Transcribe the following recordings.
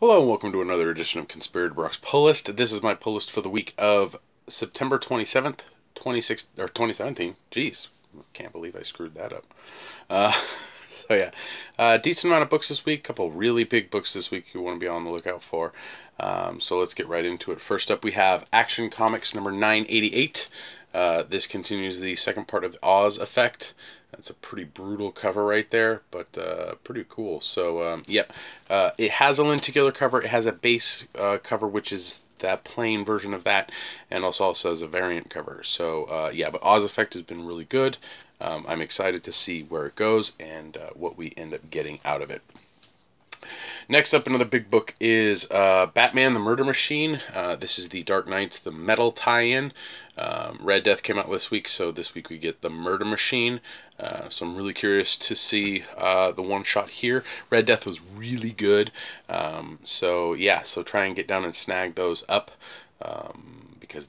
Hello and welcome to another edition of Conspirator Brock's Pull List. This is my pull list for the week of September 27th, 2017. Jeez, can't believe I screwed that up. Decent amount of books this week. Couple really big books this week you want to be on the lookout for. So let's get right into it. First up, we have Action Comics number 988. This continues the second part of the Oz Effect. That's a pretty brutal cover right there, but pretty cool. So, it has a lenticular cover. It has a base cover, which is that plain version of that, and also has a variant cover. So, but Oz Effect has been really good. I'm excited to see where it goes and what we end up getting out of it. Next up, another big book is Batman the Murder Machine. This is the Dark Knights, the Metal tie-in. Red Death came out this week, so this week we get the Murder Machine. So I'm really curious to see the one-shot here. Red Death was really good. So try and get down and snag those up because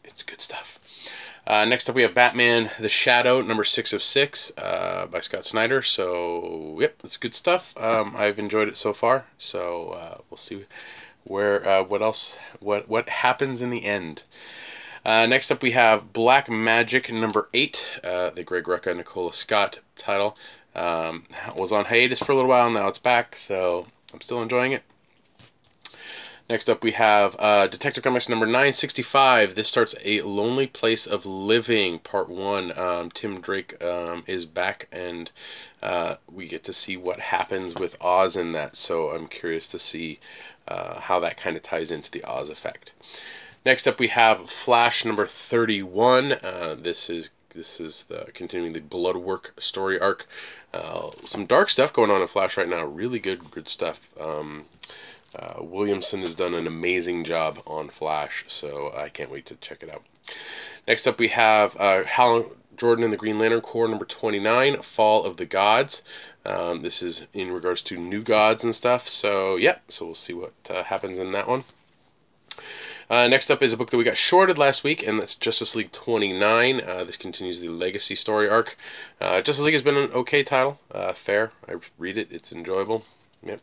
it's good stuff. Next up, we have Batman the Shadow, number 6 of 6 by Scott Snyder. So, it's good stuff. I've enjoyed it so far. So, we'll see what happens in the end. Next up, we have Black Magic, number 8, the Greg Rucka, Nicola Scott title. Was on hiatus for a little while, now it's back, so I'm still enjoying it. Next up, we have Detective Comics number 965. This starts A Lonely Place of Living, Part 1. Tim Drake is back, and we get to see what happens with Oz in that. So I'm curious to see how that kind of ties into the Oz effect. Next up, we have Flash number 31. This is continuing the Bloodwork story arc. Some dark stuff going on in Flash right now. Really good stuff. Williamson has done an amazing job on Flash, so I can't wait to check it out. Next up, we have Hal Jordan and the Green Lantern Corps, number 29, Fall of the Gods. This is in regards to new gods and stuff, so we'll see what happens in that one. Next up is a book that we got shorted last week, and that's Justice League 29. This continues the Legacy story arc. Justice League has been an okay title, fair. I read it, it's enjoyable. Yep.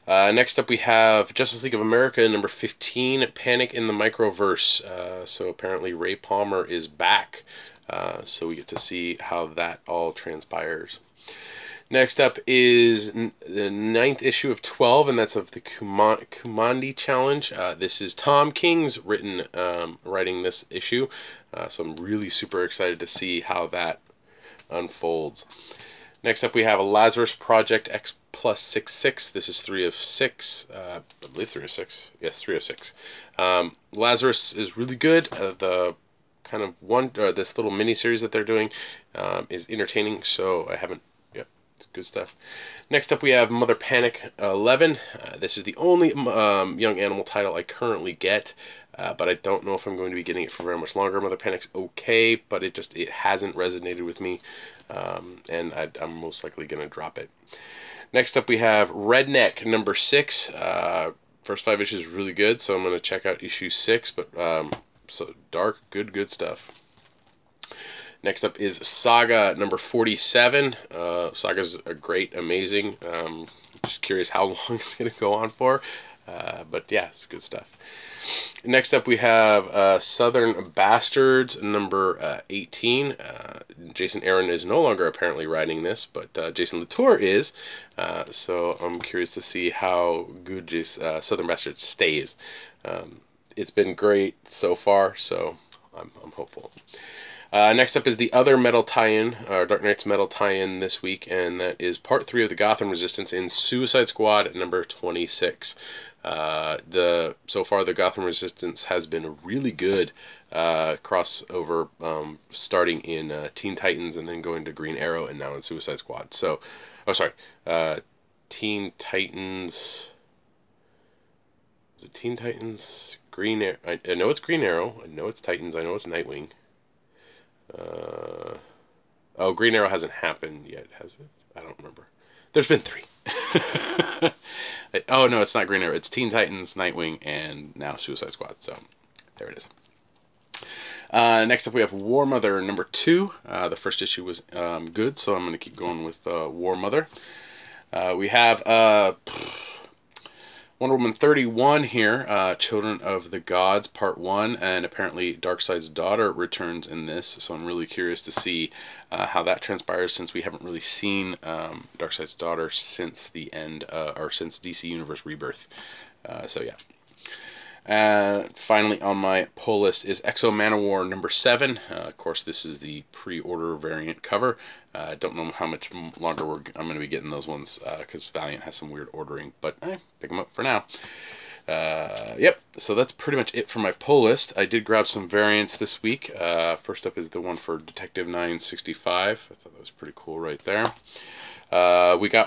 Next up, we have Justice League of America, number 15, Panic in the Microverse. So apparently Ray Palmer is back, so we get to see how that all transpires. Next up is the 9th issue of 12, and that's of the Kumandi Challenge. This is Tom King's writing this issue, so I'm really super excited to see how that unfolds. Next up, we have a Lazarus Project X plus 6/6. This is 3 of 6. I believe 3 of 6. Yes, 3 of 6. Lazarus is really good. The kind of this little mini series that they're doing is entertaining. So I haven't. It's good stuff. Next up, we have Mother Panic 11. This is the only Young Animal title I currently get, but I don't know if I'm going to be getting it for very much longer. Mother Panic's okay, but it hasn't resonated with me, and I'm most likely going to drop it. Next up, we have Redneck number 6. First 5 issues really good, so I'm going to check out issue 6. But so dark, good stuff. Next up is Saga number 47. Saga's amazing. Just curious how long it's going to go on for. But yeah, it's good stuff. Next up, we have Southern Bastards number 18. Jason Aaron is no longer apparently writing this, but Jason Latour is. So I'm curious to see how good Southern Bastards stays. It's been great so far, so I'm hopeful. Next up is the other metal tie-in, Dark Knight's metal tie-in this week, and that is part 3 of the Gotham Resistance in Suicide Squad number 26. So far, the Gotham Resistance has been a really good crossover, starting in Teen Titans and then going to Green Arrow and now in Suicide Squad. So, Teen Titans. Is it Teen Titans? Green Arrow. I know it's Green Arrow. I know it's Titans. I know it's Nightwing. Green Arrow hasn't happened yet, has it? I don't remember. There's been 3. Oh, no, it's not Green Arrow. It's Teen Titans, Nightwing, and now Suicide Squad. So, there it is. Next up, we have War Mother number 2. The first issue was good, so I'm going to keep going with War Mother. We have Wonder Woman 31 here, Children of the Gods, Part 1, and apparently Darkseid's daughter returns in this, so I'm really curious to see how that transpires, since we haven't really seen Darkseid's daughter since the end, or since DC Universe Rebirth. So yeah. Finally on my pull list is Exo Manowar number 7. Of course, this is the pre-order variant cover. Don't know how much longer I'm going to be getting those ones, because Valiant has some weird ordering, but pick them up for now. Yep, so that's pretty much it for my pull list. I did grab some variants this week. First up is the one for Detective 965. I thought that was pretty cool right there.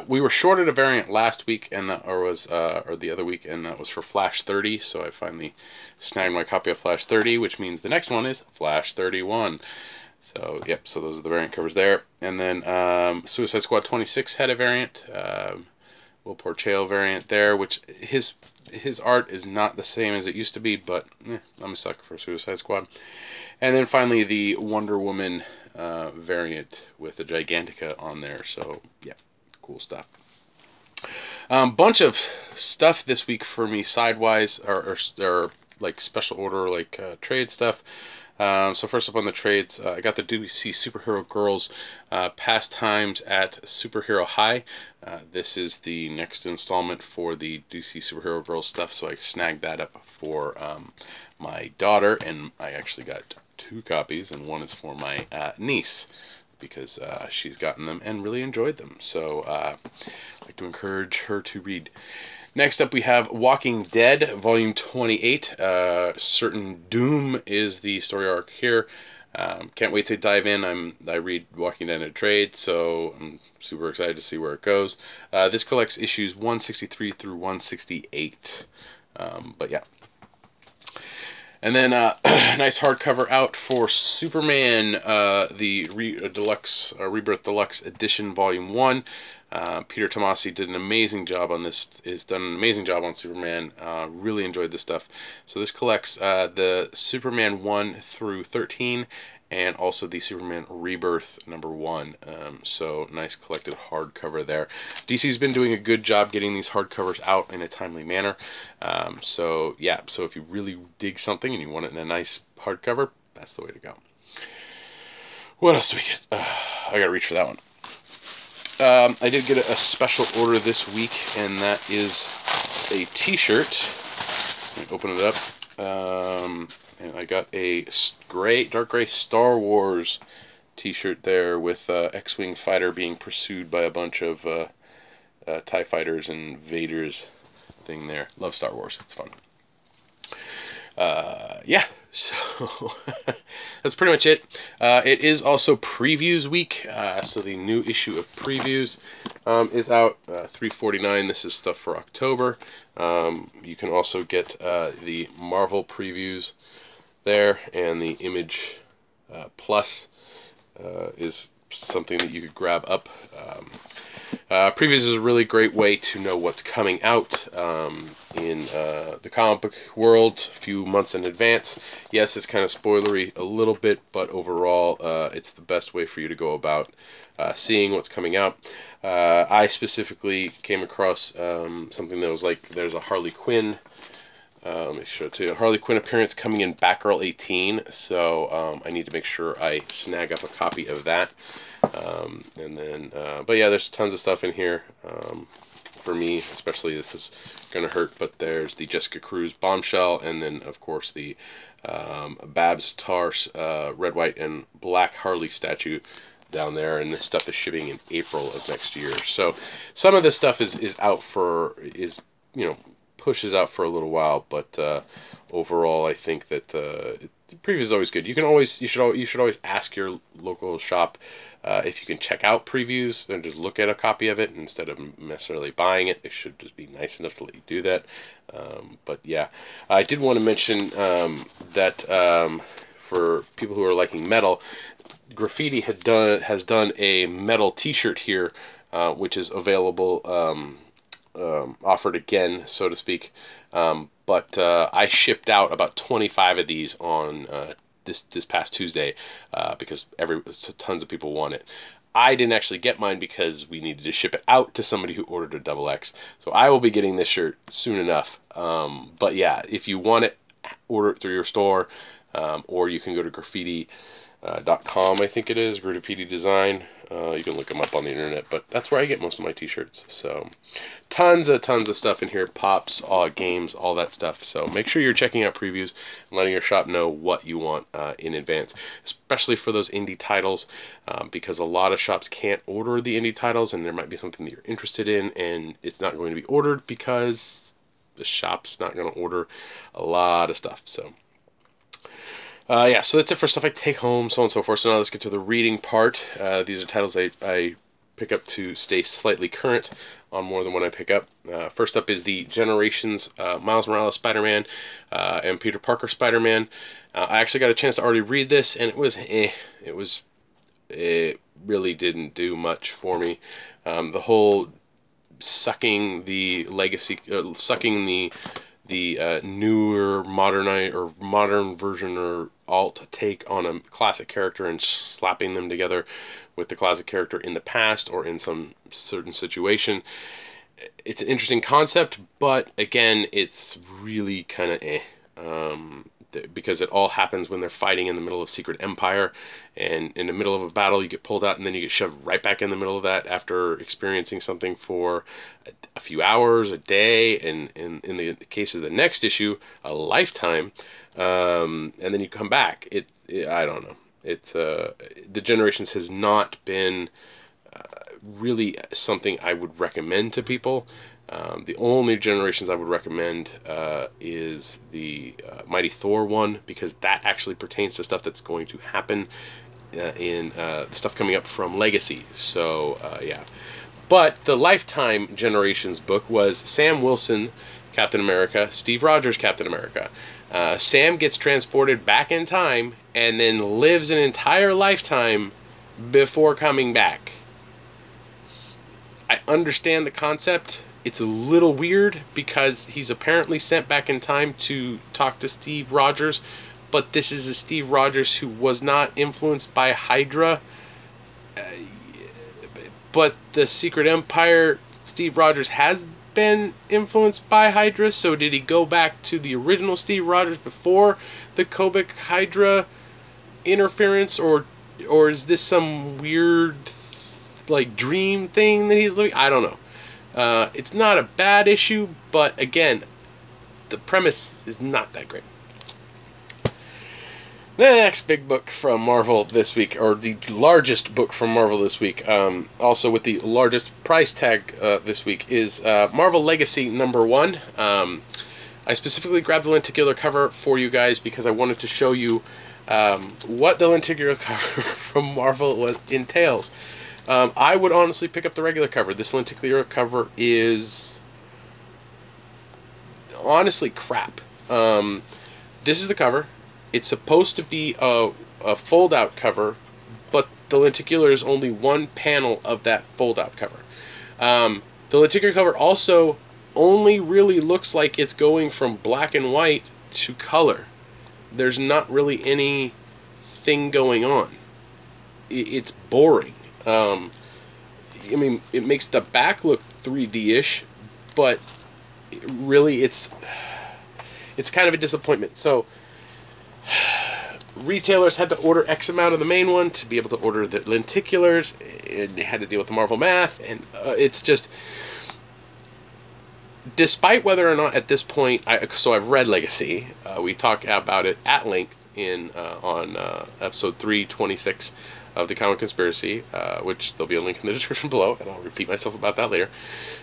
We were shorted a variant last week, and or the other week, and that was for Flash 30. So I finally snagged my copy of Flash 30, which means the next one is Flash 31. So yep, so those are the variant covers there. And then Suicide Squad 26 had a variant, Will Porchale variant there, which his art is not the same as it used to be, but I'm a sucker for Suicide Squad. And then finally the Wonder Woman variant with the Gigantica on there. So yeah, cool stuff. Bunch of stuff this week for me sidewise, or like special order, like trade stuff. So first up on the trades, I got the DC Superhero Girls Pastimes at Superhero High. This is the next installment for the DC Superhero Girls stuff, so I snagged that up for my daughter, and I actually got 2 copies, and one is for my niece, because she's gotten them and really enjoyed them. So I'd like to encourage her to read. Next up we have Walking Dead, Volume 28. Certain Doom is the story arc here. Can't wait to dive in. I read Walking Dead in a trade, so I'm super excited to see where it goes. This collects issues 163 through 168. But yeah. And then nice hardcover out for Superman, the Rebirth Deluxe Edition, Volume 1. Peter Tomasi did an amazing job on this. Has done an amazing job on Superman. Really enjoyed this stuff. So this collects the Superman 1 through 13, and also the Superman Rebirth number 1. So nice collected hardcover there. DC's been doing a good job getting these hardcovers out in a timely manner. So yeah, so if you really dig something and you want it in a nice hardcover, that's the way to go. What else do we get? I gotta reach for that one. I did get a special order this week, and that is a t-shirt. Let me open it up. And I got a dark gray Star Wars t-shirt there with X-Wing fighter being pursued by a bunch of TIE fighters and Vader's thing there. Love Star Wars. It's fun. Yeah, so that's pretty much it. It is also previews week, so the new issue of previews is out, $3.49. This is stuff for October. You can also get the Marvel previews there, and the Image Plus is something that you could grab up. Previews is a really great way to know what's coming out in the comic book world a few months in advance. Yes, it's kind of spoilery a little bit, but overall it's the best way for you to go about seeing what's coming out. I specifically came across something that was like, there's a Harley Quinn, let me show it to you, a Harley Quinn appearance coming in Batgirl 18, so I need to make sure I snag up a copy of that. And then, but yeah, there's tons of stuff in here. For me, especially, this is gonna hurt, but there's the Jessica Cruz Bombshell, and then of course the Babs Tarr red, white, and black Harley statue down there, and this stuff is shipping in April of next year. So some of this stuff is out for, pushes out for a little while, but overall I think that the preview is always good. You should always ask your local shop if you can check out previews and just look at a copy of it instead of necessarily buying it. They should just be nice enough to let you do that. But yeah, I did want to mention that for people who are liking metal, Graffiti has done a metal t-shirt here, which is available, offered again, so to speak. But I shipped out about 25 of these on this past Tuesday because tons of people want it. I didn't actually get mine because we needed to ship it out to somebody who ordered a XX. So I will be getting this shirt soon enough. But yeah, if you want it, order it through your store, or you can go to graffiti.com, I think it is, Graffiti Design. You can look them up on the internet, but that's where I get most of my t-shirts. So tons of stuff in here, pops, games, all that stuff. So make sure you're checking out previews and letting your shop know what you want in advance, especially for those indie titles, because a lot of shops can't order the indie titles, and there might be something that you're interested in and it's not going to be ordered because the shop's not going to order a lot of stuff. So yeah, so that's it for stuff I take home, so on and so forth. So now let's get to the reading part. These are titles I pick up to stay slightly current on more than one I pick up. First up is the Generations Miles Morales Spider-Man and Peter Parker Spider-Man. I actually got a chance to already read this, and it really didn't do much for me. The whole sucking the legacy, sucking the newer modern version or alt take on a classic character and slapping them together with the classic character in the past or in some certain situation. It's an interesting concept, but again, it's really kind of because it all happens when they're fighting in the middle of Secret Empire, and in the middle of a battle you get pulled out and then you get shoved right back in the middle of that after experiencing something for a few hours, a day, and in the case of the next issue, a lifetime, and then you come back. I don't know. It's the Generations has not been really something I would recommend to people. The only Generations I would recommend is the Mighty Thor one, because that actually pertains to stuff that's going to happen in the stuff coming up from Legacy. So yeah. But the Lifetime Generations book was Sam Wilson, Captain America, Steve Rogers, Captain America. Sam gets transported back in time and then lives an entire lifetime before coming back. I understand the concept. It's a little weird because he's apparently sent back in time to talk to Steve Rogers, but this is a Steve Rogers who was not influenced by Hydra. But the Secret Empire, Steve Rogers has been influenced by Hydra, so did he go back to the original Steve Rogers before the Kobik Hydra interference, or is this some weird like dream thing that he's living? I don't know. It's not a bad issue, but again, the premise is not that great. The next big book from Marvel this week, or the largest book from Marvel this week, also with the largest price tag this week, is Marvel Legacy #1. I specifically grabbed the lenticular cover for you guys because I wanted to show you what the lenticular cover from Marvel entails. I would honestly pick up the regular cover. This lenticular cover is honestly crap. This is the cover. It's supposed to be a fold-out cover, but the lenticular is only one panel of that fold-out cover. The lenticular cover also only really looks like it's going from black and white to color. There's not really anything going on. It's boring. I mean, it makes the back look 3D-ish, but really it's kind of a disappointment. So retailers had to order X amount of the main one to be able to order the lenticulars, and they had to deal with the Marvel math, and it's just, despite whether or not at this point, so I've read Legacy. We talk about it at length on episode 326 of the Comic Conspiracy, which there'll be a link in the description below, and I'll repeat myself about that later.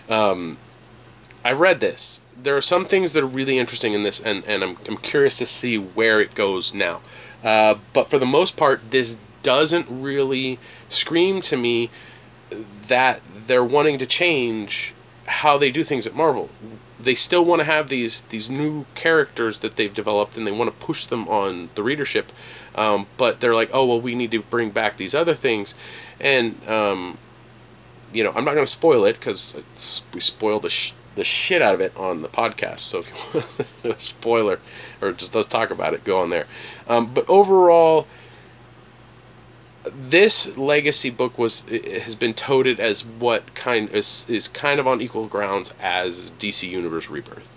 I've read this. There are some things that are really interesting in this, and I'm curious to see where it goes now. But for the most part, this doesn't really scream to me that they're wanting to change how they do things at Marvel. They still want to have these new characters that they've developed, and they want to push them on the readership. But they're like, oh, well, we need to bring back these other things. And, you know, I'm not going to spoil it because we spoiled the shit out of it on the podcast. So if you want to listen to a spoiler or just us talk about it, go on there. But overall, this legacy book has been touted as what is kind of on equal grounds as DC Universe Rebirth.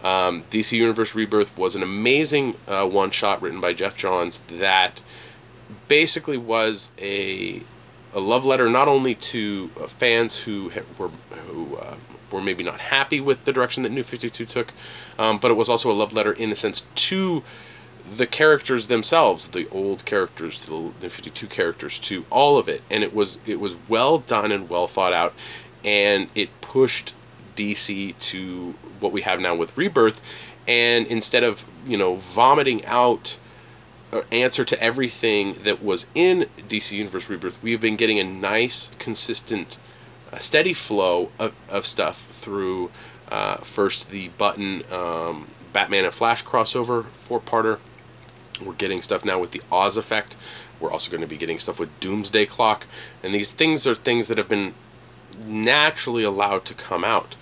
DC Universe Rebirth was an amazing one-shot written by Jeff Johns that basically was a love letter not only to fans who were maybe not happy with the direction that New 52 took, but it was also a love letter in a sense to the characters themselves, the old characters, the New 52 characters, to all of it. And it was well done and well thought out, and it pushed DC to what we have now with Rebirth. And instead of, vomiting out an answer to everything that was in DC Universe Rebirth, we've been getting a nice, consistent, steady flow of stuff through first the Button Batman and Flash crossover 4-parter. We're getting stuff now with the Oz Effect. We're also going to be getting stuff with Doomsday Clock. And these things are things that have been naturally allowed to come out.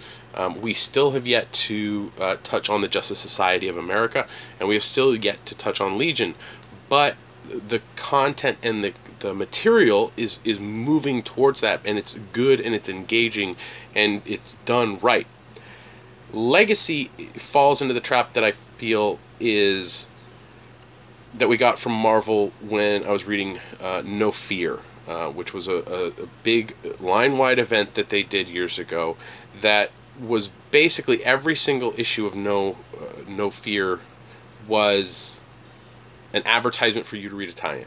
We still have yet to touch on the Justice Society of America, and we have still yet to touch on Legion. But the content and the material is moving towards that, and it's good, and it's engaging, and it's done right. Legacy falls into the trap that I feel is that we got from Marvel when I was reading No Fear, which was a big line-wide event that they did years ago that was basically every single issue of No Fear was an advertisement for you to read a tie-in.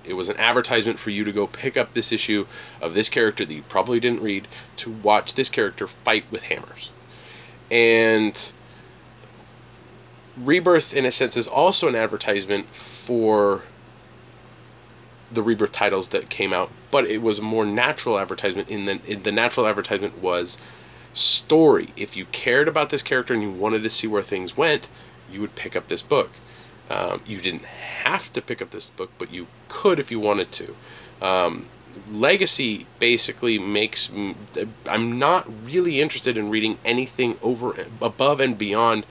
It was an advertisement for you to go pick up this issue of this character that you probably didn't read to watch this character fight with hammers. And Rebirth, in a sense, is also an advertisement for the Rebirth titles that came out, but it was a more natural advertisement. The natural advertisement was story. If you cared about this character and you wanted to see where things went, you would pick up this book. You didn't have to pick up this book, but you could if you wanted to. Legacy basically makes... I'm not really interested in reading anything above and beyond...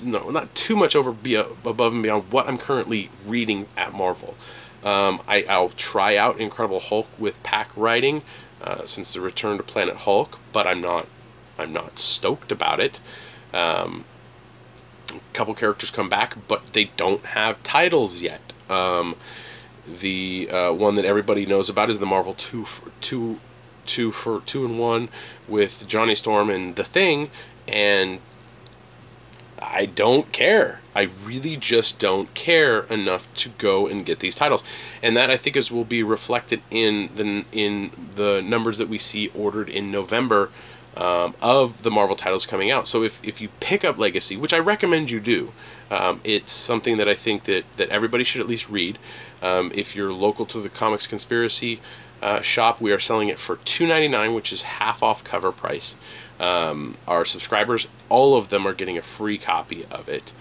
No, not too much above and beyond what I'm currently reading at Marvel. I'll try out Incredible Hulk with pack writing since the return to Planet Hulk, but I'm not stoked about it. A couple characters come back, but they don't have titles yet. The one that everybody knows about is the Marvel 2-in-1 with Johnny Storm and The Thing, and I don't care. I really just don't care enough to go and get these titles, and that I think will be reflected in the numbers that we see ordered in November of the Marvel titles coming out. So if you pick up Legacy, which I recommend you do, it's something that I think that everybody should at least read. If you're local to the Comics Conspiracy shop, we are selling it for $2.99, which is half off cover price. Our subscribers, all of them, are getting a free copy of it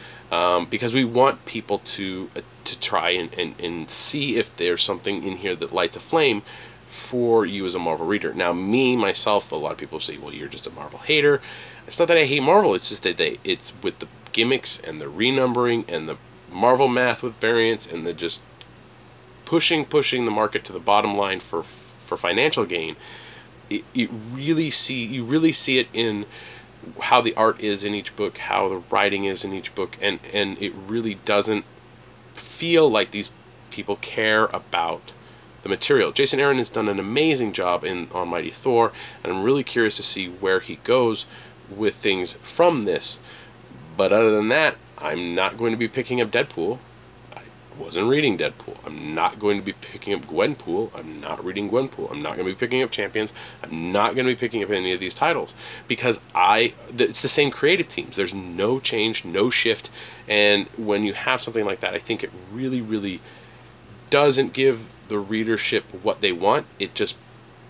because we want people to try and see if there's something in here that lights a flame for you as a Marvel reader. Now, myself, a lot of people say, well, you're just a Marvel hater. It's not that I hate Marvel, it's just that it's with the gimmicks and the renumbering and the Marvel math with variants and the just pushing the market to the bottom line for financial gain. You really see it in how the art is in each book, how the writing is in each book, and it really doesn't feel like these people care about the material. Jason Aaron has done an amazing job on Mighty Thor, and I'm really curious to see where he goes with things from this. But other than that, I'm not going to be picking up Deadpool. I wasn't reading Deadpool. I'm not going to be picking up Gwenpool. I'm not reading Gwenpool. I'm not going to be picking up Champions. I'm not going to be picking up any of these titles because it's the same creative teams. There's no change, no shift, and when you have something like that, I think it really, really doesn't give the readership what they want. It just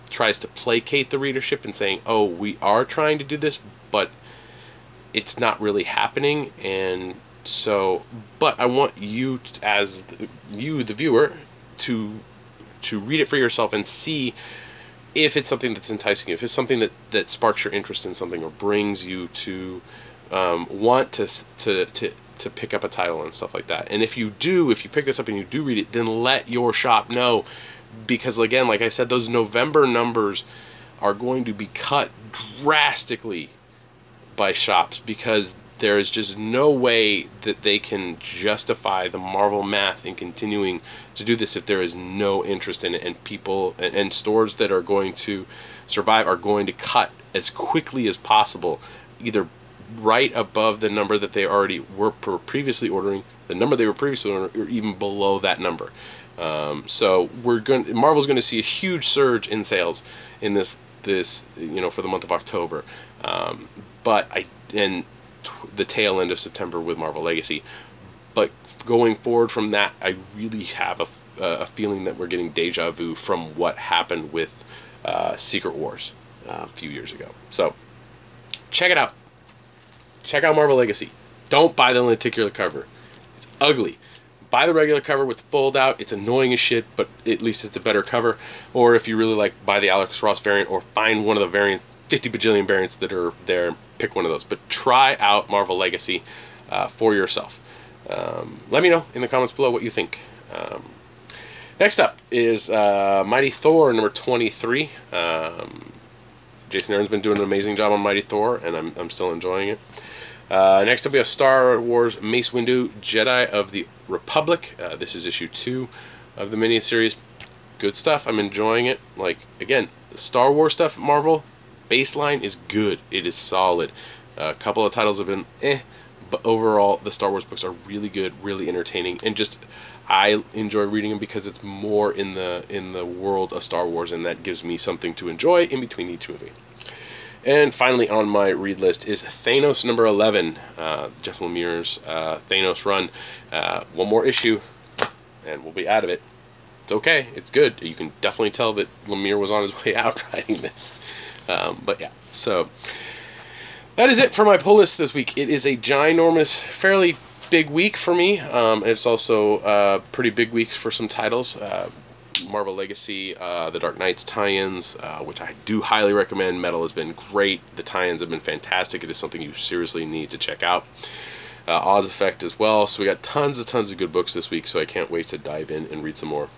tries to placate the readership and saying, oh, we are trying to do this, but it's not really happening. And so, but I want you as the viewer to read it for yourself and see if it's something that's enticing you, if it's something that sparks your interest in something or brings you to want to to pick up a title and stuff like that. And if you pick this up and you do read it, then let your shop know, because again, like I said, those November numbers are going to be cut drastically by shops, because there is just no way that they can justify the Marvel math in continuing to do this if there is no interest in it, and people and stores that are going to survive are going to cut as quickly as possible, either right above the number that they already were previously ordering, the number they were previously ordering, or even below that number. So Marvel's going to see a huge surge in sales in this for the month of October, the tail end of September with Marvel Legacy. But going forward from that, I really have a feeling that we're getting deja vu from what happened with Secret Wars a few years ago. So check it out. Check out Marvel Legacy. Don't buy the lenticular cover. It's ugly. Buy the regular cover with the fold out. It's annoying as shit, but at least it's a better cover. Or if you really like, buy the Alex Ross variant, or find one of the variants, 50 bajillion variants that are there, and pick one of those. But try out Marvel Legacy for yourself. Let me know in the comments below what you think. Next up is Mighty Thor number 23. Jason Aaron's been doing an amazing job on Mighty Thor, and I'm still enjoying it. Next up we have Star Wars Mace Windu, Jedi of the Republic. This is issue 2 of the miniseries. Good stuff. I'm enjoying it. Like, again, Star Wars stuff, Marvel, baseline is good. It is solid. A couple of titles have been but overall the Star Wars books are really good, really entertaining, and just I enjoy reading them because it's more in the world of Star Wars, and that gives me something to enjoy in between each movie. And finally on my read list is Thanos number 11, Jeff Lemire's Thanos run. One more issue, and we'll be out of it. It's okay. It's good. You can definitely tell that Lemire was on his way out writing this. But yeah, so that is it for my pull list this week. It is a ginormous, fairly big week for me. It's also pretty big weeks for some titles. Marvel Legacy, the Dark Knights tie-ins, which I do highly recommend. Metal has been great. The tie-ins have been fantastic. It is something you seriously need to check out. Oz Effect as well. So we got tons of good books this week, so I can't wait to dive in and read some more.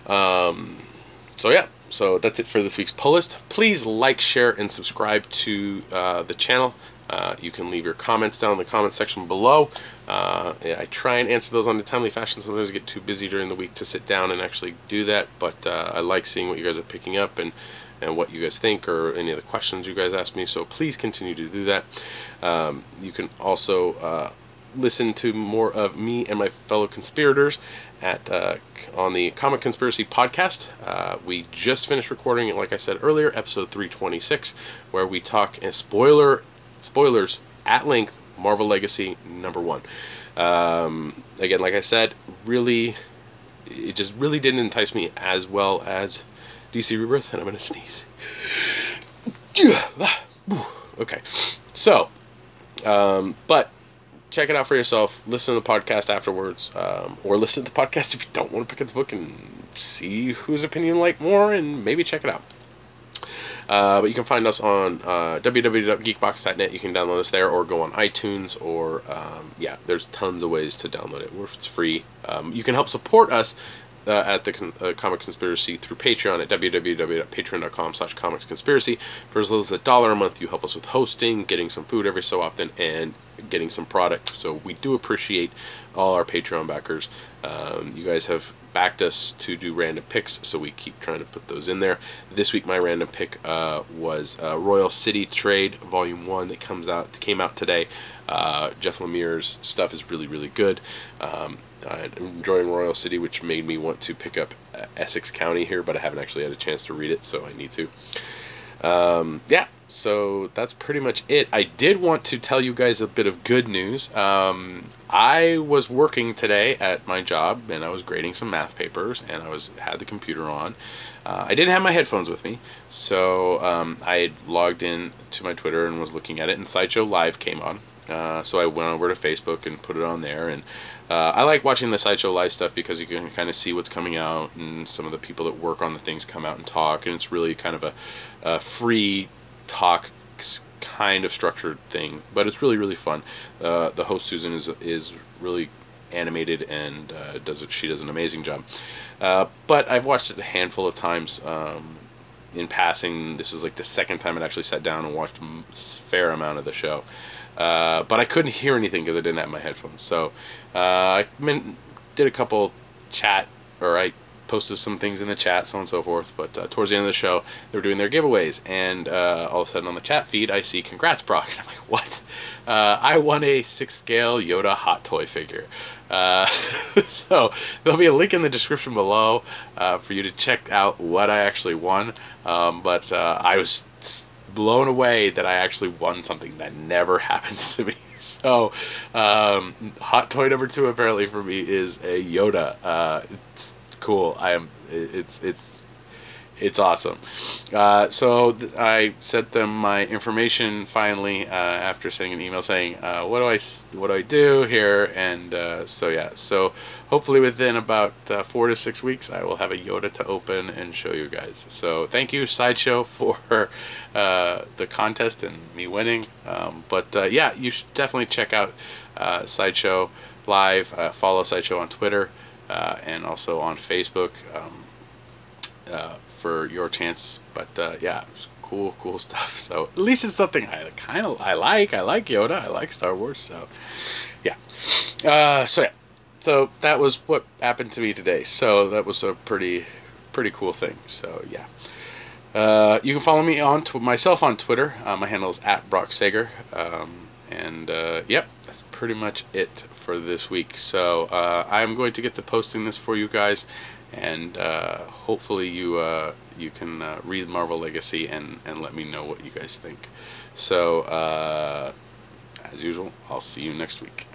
So yeah, so that's it for this week's pull list. Please like, share, and subscribe to the channel. You can leave your comments down in the comment section below. I try and answer those on a timely fashion. Sometimes I get too busy during the week to sit down and actually do that, but I like seeing what you guys are picking up and what you guys think, or any of the questions you guys ask me, so please continue to do that. You can also listen to more of me and my fellow conspirators on the Comic Conspiracy podcast. We just finished recording, like I said earlier, episode 326, where we talk spoilers at length, Marvel Legacy number 1. Again, like I said, it just really didn't entice me as well as DC Rebirth, and I'm gonna sneeze. Okay, so but check it out for yourself. Listen to the podcast afterwards, or listen to the podcast if you don't want to pick up the book and see whose opinion you like more, and maybe check it out. But you can find us on www.geekbox.net. You can download us there, or go on iTunes, or yeah, there's tons of ways to download it. It's free. You can help support us at the Comic Conspiracy through Patreon at www.patreon.com/comicsconspiracy. For as little as $1 a month, you help us with hosting, getting some food every so often, and getting some product. So we do appreciate all our Patreon backers. You guys have backed us to do random picks, so we keep trying to put those in there. This week my random pick was Royal City Trade Volume 1 that came out today. Jeff Lemire's stuff is really good. I'm enjoying Royal City, which made me want to pick up Essex County here, but I haven't actually had a chance to read it, so I need to. Yeah, so that's pretty much it. I did want to tell you guys a bit of good news. I was working today at my job, and I was grading some math papers, and I had the computer on. I didn't have my headphones with me, so I logged in to my Twitter and was looking at it, and Sideshow Live came on. So I went over to Facebook and put it on there, and I like watching the Sideshow Live stuff because you can kind of see what's coming out, and some of the people that work on the things come out and talk, and it's really kind of a free talk kind of structured thing, but it's really, really fun. The host Susan is really animated and she does an amazing job. But I've watched it a handful of times in passing. This is like the second time I actually sat down and watched a fair amount of the show. But I couldn't hear anything because I didn't have my headphones. So I did a couple I posted some things in the chat, so on and so forth. But towards the end of the show, they were doing their giveaways, and all of a sudden on the chat feed, I see "Congrats, Brock," and I'm like, "What?" I won a 6th scale Yoda Hot Toy figure. So there'll be a link in the description below for you to check out what I actually won. But I was blown away that I actually won something that never happens to me. So Hot Toy number 2 apparently for me is a Yoda. It's cool. It's awesome. So I sent them my information finally after sending an email saying what do I do here, and so yeah. So hopefully within about 4 to 6 weeks I will have a Yoda to open and show you guys. So thank you, Sideshow, for the contest and me winning. But yeah, you should definitely check out Sideshow live. Follow Sideshow on Twitter and also on Facebook. For your chance, but yeah, it's cool stuff. So at least it's something I like. I like Yoda. I like Star Wars. So yeah. So that was what happened to me today. So that was a pretty cool thing. So yeah. You can follow me myself on Twitter. My handle is @BrockSager. And yep, that's pretty much it for this week. So I'm going to get to posting this for you guys, and hopefully you can read Marvel Legacy and let me know what you guys think. So as usual, I'll see you next week.